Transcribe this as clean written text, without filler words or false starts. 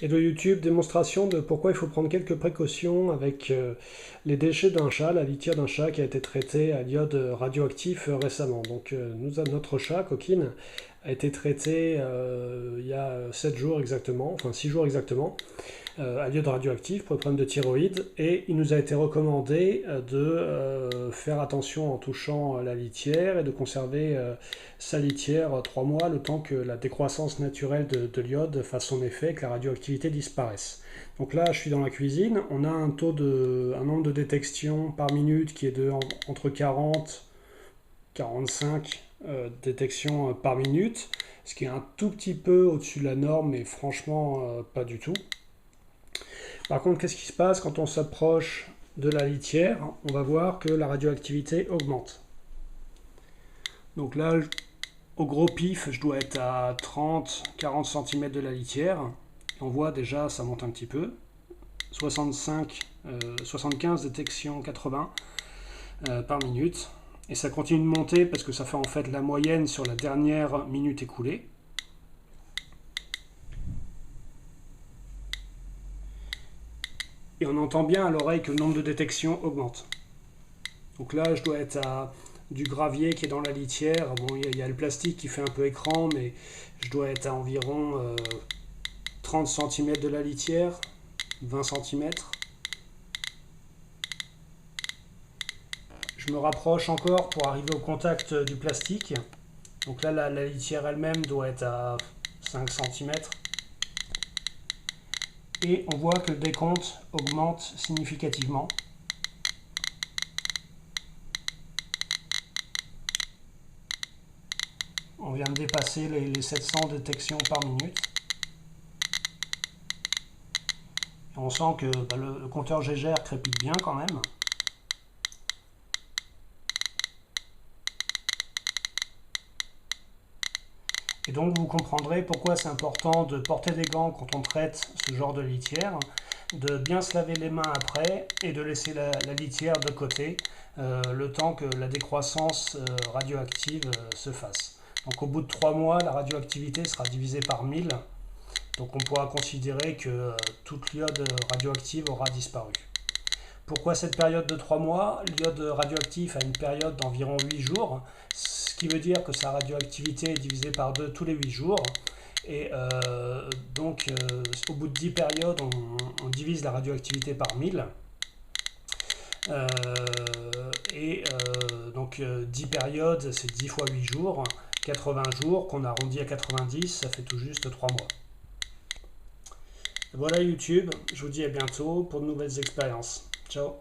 Hello YouTube, démonstration de pourquoi il faut prendre quelques précautions avec les déchets d'un chat, la litière d'un chat qui a été traité à l'iode radioactif récemment. Donc notre chat, Coquine, a été traité il y a 7 jours exactement, enfin 6 jours exactement, à l'iode radioactif pour le problème de thyroïde. Et il nous a été recommandé de faire attention en touchant la litière et de conserver sa litière 3 mois, le temps que la décroissance naturelle de l'iode fasse son effet, que la radioactivité disparaisse. Donc là, je suis dans la cuisine, on a un nombre de détections par minute qui est entre 40 45 détections par minute, ce qui est un tout petit peu au-dessus de la norme, mais franchement pas du tout. Par contre, qu'est-ce qui se passe quand on s'approche de la litière? On va voir que la radioactivité augmente. Donc là, au gros pif, je dois être à 30-40 cm de la litière. On voit déjà, ça monte un petit peu. 75 détections 80 par minute. Et ça continue de monter parce que ça fait en fait la moyenne sur la dernière minute écoulée. Et on entend bien à l'oreille que le nombre de détections augmente. Donc là, je dois être à du gravier qui est dans la litière. Bon, il y a le plastique qui fait un peu écran, mais je dois être à environ 30 cm de la litière, 20 cm. Je me rapproche encore pour arriver au contact du plastique. Donc là, la litière elle-même doit être à 5 cm. Et on voit que le décompte augmente significativement. On vient de dépasser les 700 détections par minute. Et on sent que le compteur Gégère crépite bien quand même. Et donc vous comprendrez pourquoi c'est important de porter des gants quand on traite ce genre de litière, de bien se laver les mains après et de laisser la litière de côté le temps que la décroissance radioactive se fasse. Donc au bout de 3 mois, la radioactivité sera divisée par 1000. Donc on pourra considérer que toute l'iode radioactive aura disparu. Pourquoi cette période de 3 mois? L'iode radioactif a une période d'environ 8 jours, ce qui veut dire que sa radioactivité est divisée par 2 tous les 8 jours. Et donc au bout de 10 périodes, on divise la radioactivité par 1000. Donc 10 périodes, c'est 10 fois 8 jours. 80 jours qu'on arrondit à 90, ça fait tout juste 3 mois. Voilà YouTube, je vous dis à bientôt pour de nouvelles expériences. Ciao.